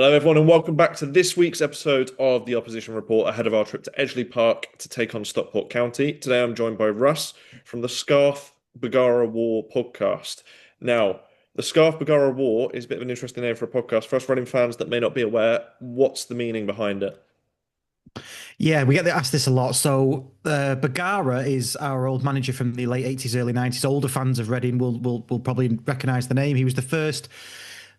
Hello, everyone, and welcome back to this week's episode of the Opposition Report ahead of our trip to Edgeley Park to take on Stockport County. Today, I'm joined by Russ from the Scarf Begara War podcast. Now, the Scarf Begara War is a bit of an interesting name for a podcast. For us running fans that may not be aware, what's the meaning behind it? Yeah, we get asked this a lot. So, Begara is our old manager from the late 80s, early 90s. Older fans of Reading will probably recognise the name. He was the first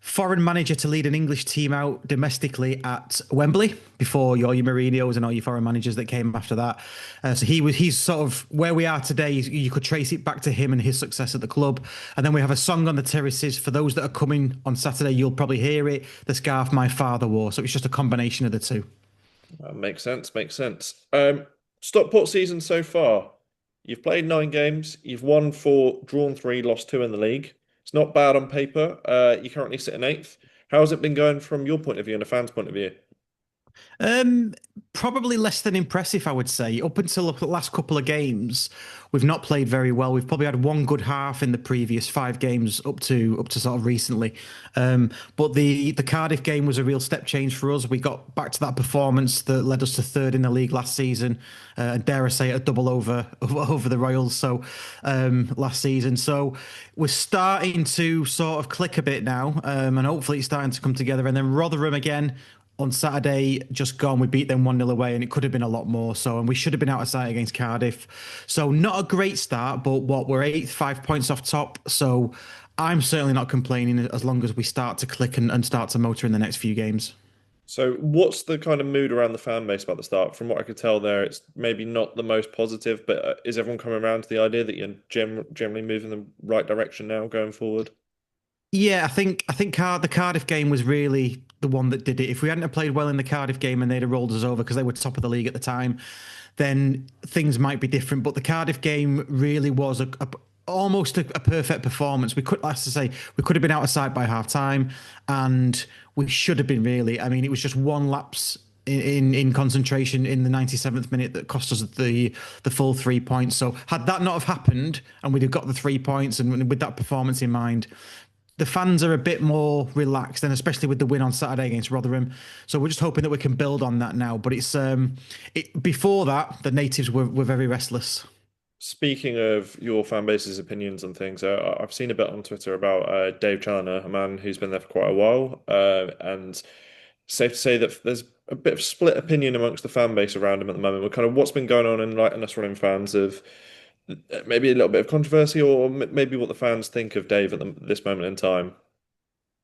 foreign manager to lead an English team out domestically at Wembley before your Mourinho's and all your foreign managers that came after that. So he's sort of where we are today. You could trace it back to him and his success at the club. And then we have a song on the terraces for those that are coming on Saturday. You'll probably hear it. The Scarf My Father Wore. So it's just a combination of the two. Makes sense, makes sense. Stockport season so far, you've played 9 games, you've won four, drawn three, lost two in the league. It's not bad on paper. You currently sit in eighth. How has it been going from your point of view and a fan's point of view? Um, Probably less than impressive, I would say. Up until the last couple of games, we've not played very well. We've probably had one good half in the previous 5 games up to sort of recently. But the Cardiff game was a real step change for us. We got back to that performance that led us to third in the league last season, and dare I say it, a double over over the Royals. So last season, so we're starting to sort of click a bit now, and hopefully it's starting to come together. And then Rotherham again on Saturday, just gone. We beat them 1-0 away, and it could have been a lot more. So, and we should have been out of sight against Cardiff. So, not a great start, but we're eighth, 5 points off top. So, I'm certainly not complaining as long as we start to click and start to motor in the next few games. So, what's the kind of mood around the fan base about the start? From what I could tell there, it's maybe not the most positive, but is everyone coming around to the idea that you're generally moving in the right direction now going forward? Yeah, I think the Cardiff game was really the one that did it. If we hadn't have played well in the Cardiff game and they'd have rolled us over because they were top of the league at the time, then things might be different. But the Cardiff game really was almost a perfect performance. We could, as I say, we could have been out of sight by half time, and we should have been really. I mean, it was just one lapse in concentration in the 97th minute that cost us the full 3 points. So had that not have happened and we'd have got the 3 points and with that performance in mind, the fans are a bit more relaxed, and especially with the win on Saturday against Rotherham. So we're just hoping that we can build on that now. But before that, the natives were very restless. Speaking of your fan base's opinions and things, I've seen a bit on Twitter about Dave Challoner, a man who's been there for quite a while, and safe to say that there's a bit of split opinion amongst the fan base around him at the moment. With kind of what's been going on in like us running fans of maybe a little bit of controversy, or maybe what the fans think of Dave at this moment in time.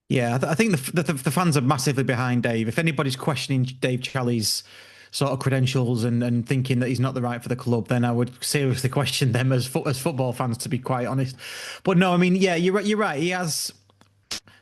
Yeah, I think the fans are massively behind Dave. If anybody's questioning Dave Chally's sort of credentials and thinking that he's not the right for the club, then I would seriously question them as football fans, to be quite honest. But no, I mean, yeah, you're right. You're right. He has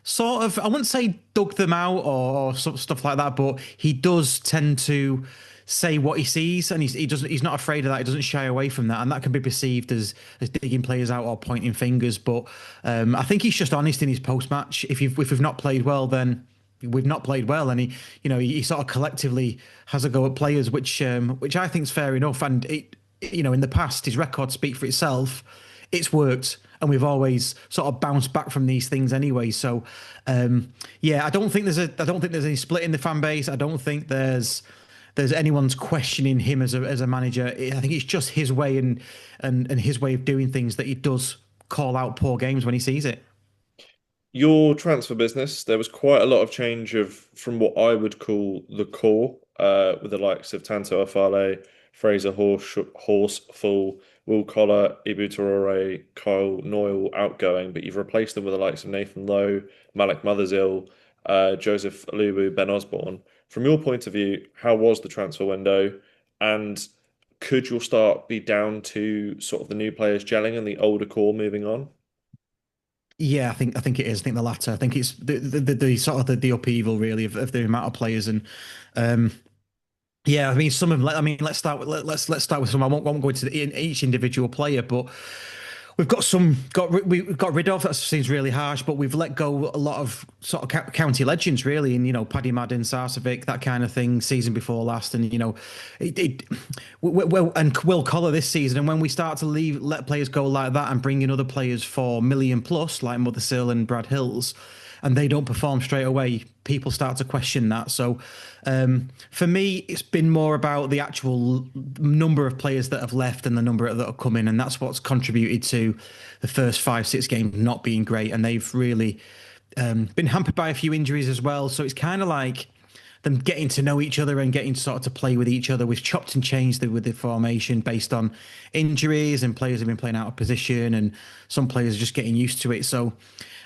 sort of, I wouldn't say dug them out or stuff like that, but he does tend to say what he sees, and he's not afraid of that. He doesn't shy away from that, and that can be perceived as digging players out or pointing fingers. But I think he's just honest in his post match. If we've not played well, then we've not played well, and he sort of collectively has a go at players, which I think is fair enough. And in the past, his records speak for itself. It's worked, and we've always sort of bounced back from these things anyway. So, yeah, I don't think there's any split in the fan base. I don't think there's anyone's questioning him as a manager. I think it's just his way and his way of doing things that he does call out poor games when he sees it. Your transfer business, there was quite a lot of change from what I would call the core, with the likes of Tanto Afale, Fraser Horsefall, Will Collar, Ibu Traore, Kyle Noyle outgoing, but you've replaced them with the likes of Nathan Lowe, Malik Mothersill, Joseph Alubu, Ben Osborne. From your point of view, how was the transfer window? And could your start be down to sort of the new players gelling and the older core moving on? Yeah, I think it is. I think the latter. I think it's the sort of the upheaval really of the amount of players and um, yeah. I mean, some of them. I mean, let's start with some. I won't go into each individual player, but we've got we've got rid of. That seems really harsh, but we've let go a lot of sort of county legends, really, and Paddy Madden, Sarcevic, that kind of thing. Season before last, and it well, and Will Collar this season. And when we start to let players go like that and bring in other players for million plus, like Mothersill and Brad Hills. and they don't perform straight away, people start to question that. So for me, it's been more about the actual number of players that have left and the number that have come in, and that's what's contributed to the first 5, 6 games not being great, and they've really been hampered by a few injuries as well. So it's kind of like them getting to know each other and getting sort of to play with each other. We've chopped and changed with the formation based on injuries, and players have been playing out of position, and some players are just getting used to it. So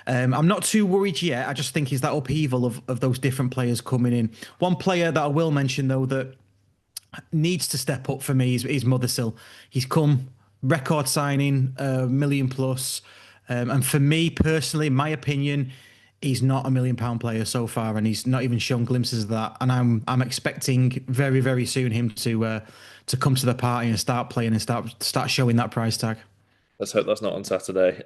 I'm not too worried yet. I just think it's that upheaval of those different players coming in. One player that I will mention though that needs to step up for me is Mothersill. He's come record signing, million plus. And for me personally, my opinion, he's not a £1 million player so far, and he's not even shown glimpses of that. And I'm expecting very very soon him to come to the party and start playing and start showing that price tag. Let's hope that's not on Saturday.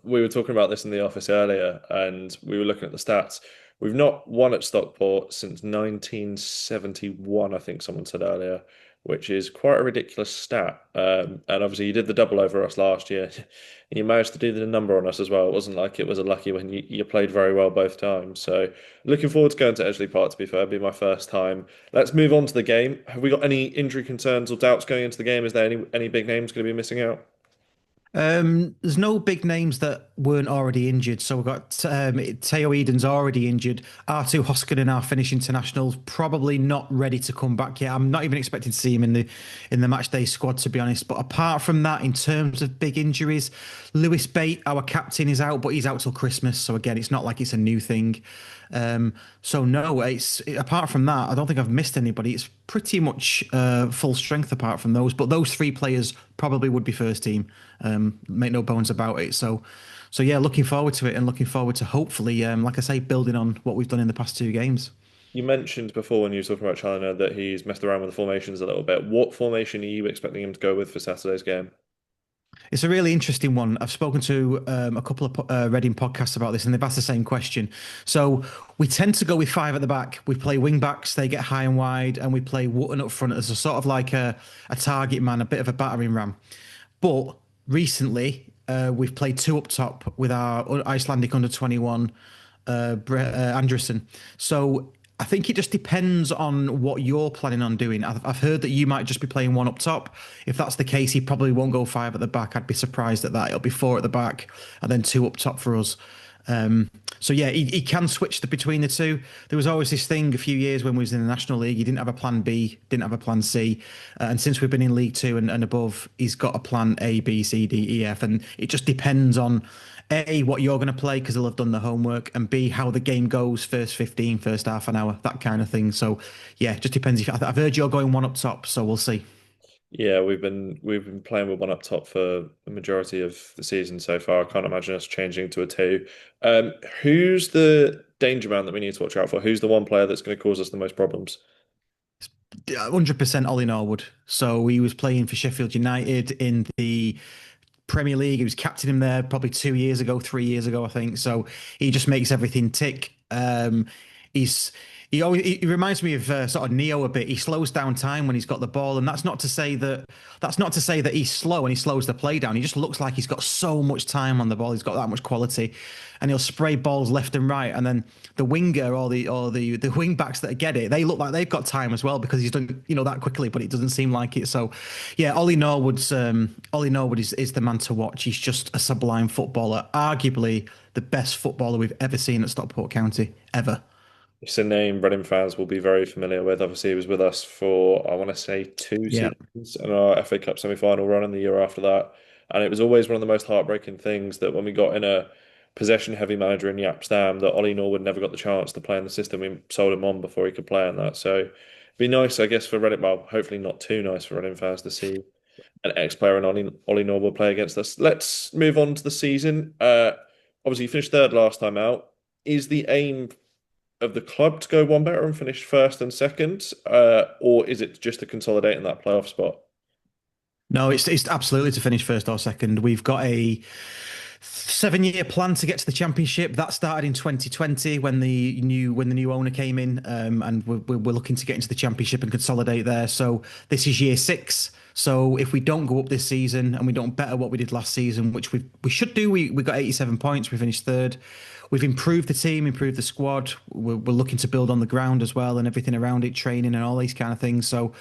We were talking about this in the office earlier, and we were looking at the stats. We've not won at Stockport since 1971, I think someone said earlier, which is quite a ridiculous stat. And obviously, you did the double over us last year, and you managed to do the number on us as well. It wasn't like it was a lucky when you played very well both times. So, looking forward to going to Edgeley Park, to be fair, it'll be my first time. Let's move on to the game. Have we got any injury concerns or doubts going into the game? Is there any big names going to be missing out? There's no big names that weren't already injured. So we've got Teo Eden's already injured. R2 Hoskinen, our Finnish international, probably not ready to come back yet. I'm not even expecting to see him in the match day squad, to be honest. But apart from that, in terms of big injuries, Lewis Bate, our captain, is out, but he's out till Christmas. So again, it's not like it's a new thing. So no, it's apart from that, I don't think I've missed anybody. It's pretty much full strength apart from those. But those three players probably would be first team. Make no bones about it. So yeah, looking forward to it and looking forward to hopefully, like I say, building on what we've done in the past 2 games. You mentioned before when you were talking about Challoner that he's messed around with the formations a little bit. What formation are you expecting him to go with for Saturday's game? It's a really interesting one. I've spoken to a couple of Reading podcasts about this, and they've asked the same question. So we tend to go with five at the back. We play wing backs; they get high and wide, and we play Wootton up front as a sort of like a target man, a bit of a battering ram. But recently, we've played two up top with our Icelandic under 21, Anderson. So I think it just depends on what you're planning on doing. I've heard that you might just be playing one up top. If that's the case, he probably won't go five at the back. I'd be surprised at that. It'll be four at the back and then two up top for us. So yeah, he can switch between the two. There was always this thing a few years when we was in the National League. He didn't have a plan B, didn't have a plan C, and since we've been in League Two and above, he's got a plan A, B, C, D, E, F, and it just depends on A, what you're going to play because they'll have done the homework, and B, how the game goes first 15, first half an hour, that kind of thing. So yeah, it just depends. If I've heard you're going one up top, so we'll see. Yeah, we've been playing with one up top for the majority of the season so far. I can't imagine us changing to a two. Who's the danger man that we need to watch out for? Who's the one player that's going to cause us the most problems? 100% Ollie Norwood. So he was playing for Sheffield United in the Premier League. He was captain him there probably 2 years ago, 3 years ago, I think. So he just makes everything tick. He's he reminds me of sort of Neo a bit. He slows down time when he's got the ball, and that's not to say that he's slow and he slows the play down. He just looks like he's got so much time on the ball. He's got that much quality, and he'll spray balls left and right. And then the winger or the wing backs that get it, they look like they've got time as well because he's done that quickly, but it doesn't seem like it. So yeah, Ollie Norwood is the man to watch. He's just a sublime footballer, arguably the best footballer we've ever seen at Stockport County ever. It's a name Reading fans will be very familiar with. Obviously, he was with us for, I want to say, two Yeah. seasons in our FA Cup semi-final run and the year after that. And it was always one of the most heartbreaking things that when we got in a possession-heavy manager in Yap Stam, that Ollie Norwood never got the chance to play in the system. We sold him on before he could play in that. So it'd be nice, I guess, for Reading, well, hopefully not too nice for Reading fans to see an ex-player and Ollie Norwood play against us. Let's move on to the season. Obviously, you finished third last time out. Is the aim of the club to go one better and finish first and second, or is it just to consolidate in that playoff spot? No, it's absolutely to finish first or second. We've got a 7-year plan to get to the championship that started in 2020 when the new owner came in, and we're looking to get into the championship and consolidate there. So this is year 6. So if we don't go up this season and we don't better what we did last season, which we should do, we got 87 points. We finished third. We've improved the team, improved the squad. We're looking to build on the ground as well and everything around it, training and all these kind of things. So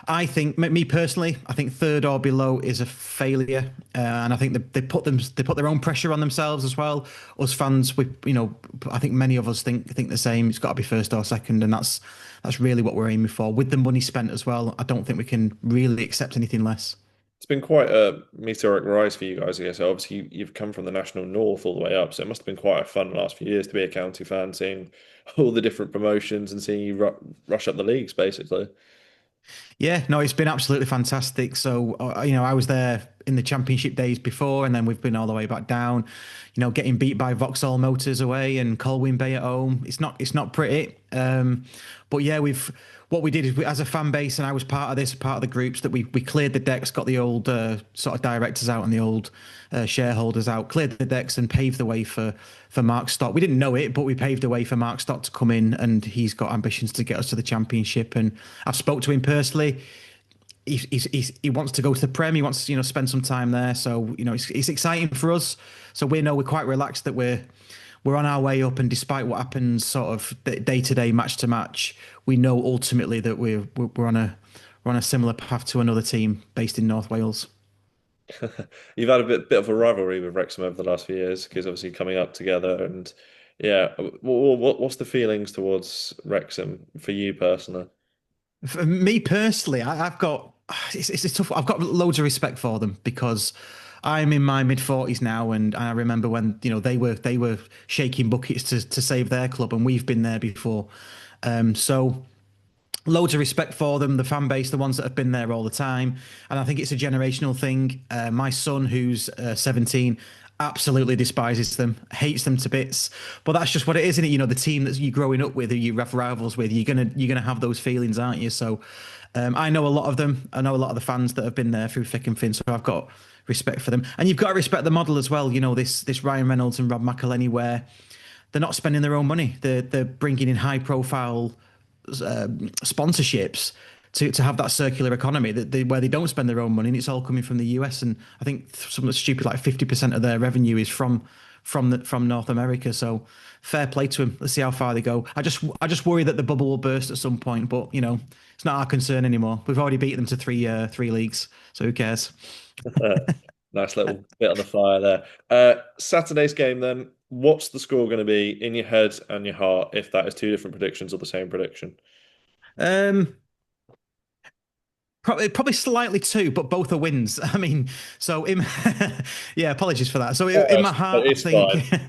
I think, me personally, I think third or below is a failure, and I think they put their own pressure on themselves as well. Us fans, I think many of us think the same. It's got to be first or second, and that's really what we're aiming for. With the money spent as well, I don't think we can really accept anything less. It's been quite a meteoric rise for you guys, I guess. Obviously, you've come from the national north all the way up, so it must have been quite a fun last few years to be a county fan, seeing all the different promotions and seeing you rush up the leagues, basically. Yeah, no, it's been absolutely fantastic. So, I was there in the championship days before, and then we've been all the way back down. Getting beat by Vauxhall Motors away and Colwyn Bay at home. It's not pretty. But yeah, what we did is as a fan base, and I was part of the groups that we cleared the decks, got the old sort of directors out and the old shareholders out, cleared the decks and paved the way for Mark Stott. We didn't know it, but we paved the way for Mark Stott to come in, and he's got ambitions to get us to the championship. And I've spoke to him personally. He wants to go to the Prem. He wants to spend some time there. So it's exciting for us. So we're quite relaxed that we're on our way up, and despite what happens sort of day to day, match to match, we know ultimately that we're on a similar path to another team based in North Wales. You've had a bit of a rivalry with Wrexham over the last few years because obviously coming up together and yeah, what's the feelings towards Wrexham for you personally? For me personally, I've got it's a tough. I've got loads of respect for them because I'm in my mid 40s now, and I remember when they were shaking buckets to save their club, and we've been there before. So loads of respect for them, the fan base, the ones that have been there all the time. And I think it's a generational thing. My son, who's 17, absolutely despises them, hates them to bits. But that's just what it is, isn't it? The team that you're growing up with, who you have rivals with, you're gonna have those feelings, aren't you? So I know a lot of them. I know a lot of the fans that have been there through thick and thin. So I've got respect for them. And you've got to respect the model as well. This Ryan Reynolds and Rob McElhenney, where they're not spending their own money. They're bringing in high profile sponsorships to have that circular economy where they don't spend their own money, and it's all coming from the US. And I think something stupid like 50% of their revenue is from North America. So fair play to them. Let's see how far they go. I just worry that the bubble will burst at some point, but it's not our concern anymore. We've already beat them to three leagues, so who cares? Nice little bit on the fire there. Saturday's game then. What's the score going to be in your head and your heart if that is two different predictions or the same prediction? Um, probably slightly two, but both are wins. I mean, so yeah, apologies for that. So in my But heart, I it's think fine.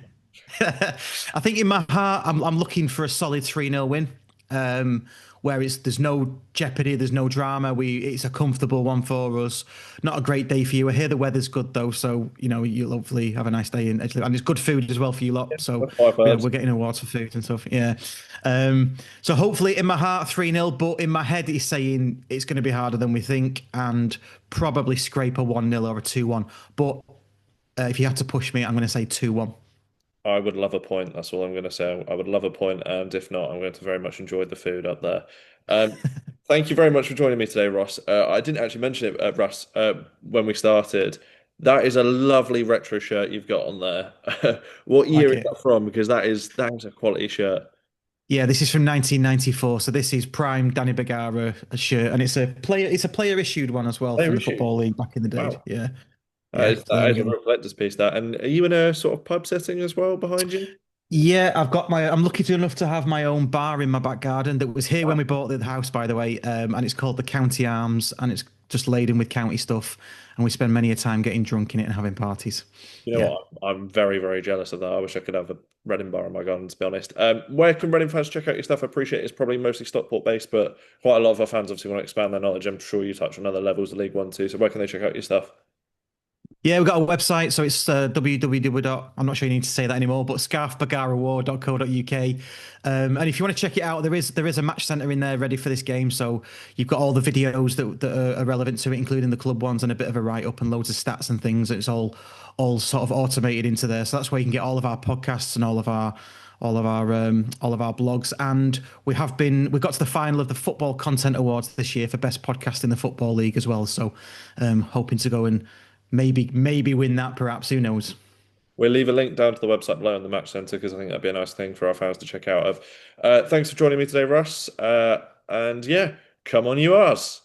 I think in my heart, I'm looking for a solid 3-0 win. Where there's no jeopardy, there's no drama. It's a comfortable one for us. Not a great day for you. I hear the weather's good though, so you'll hopefully have a nice day in Edgeley, and it's good food as well for you lot. So That's five we're pounds. getting awards for food and stuff. Yeah. So hopefully in my heart 3-0, but in my head it's saying it's going to be harder than we think, and probably scrape a 1-0 or a 2-1. But if you had to push me, I'm going to say 2-1. I would love a point. That's all I'm going to say. I would love a point, and if not, I'm going to very much enjoy the food up there. Thank you very much for joining me today, Ross. I didn't actually mention it, Russ, when we started. That is a lovely retro shirt you've got on there. What year Like is it. that from? Because that is a quality shirt. Yeah, this is from 1994. So this is prime Danny Begara shirt, and it's a player issued one as well Player from the issue. Football League back in the day. Wow. Yeah, That yeah. is So there that we is a go. real collector's piece. That. And are you in a sort of pub setting as well behind you? Yeah, I'm lucky enough to have my own bar in my back garden that was here when we bought the house, by the way. And it's called the County Arms, and it's just laden with county stuff. And we spend many a time getting drunk in it and having parties. You know Yeah. what? I'm very, very jealous of that. I wish I could have a Reading bar in my garden, to be honest. Where can Reading fans check out your stuff? I appreciate it's probably mostly Stockport based, but quite a lot of our fans obviously want to expand their knowledge. I'm sure you touch on other levels of League One too. So where can they check out your stuff? Yeah, we've got a website, so it's www. I'm not sure you need to say that anymore, but scarfbagarawar.co.uk. And if you want to check it out, there is a match centre in there ready for this game. So you've got all the videos that are relevant to it, including the club ones, and a bit of a write up and loads of stats and things. It's all sort of automated into there. So that's where you can get all of our podcasts and all of our blogs. And we've got to the final of the Football Content Awards this year for best podcast in the Football League as well. So hoping to go and maybe win that, perhaps. Who knows? We'll leave a link down to the website below on the Match Centre because I think that'd be a nice thing for our fans to check out. Thanks for joining me today, Russ. And yeah, come on, you Rs.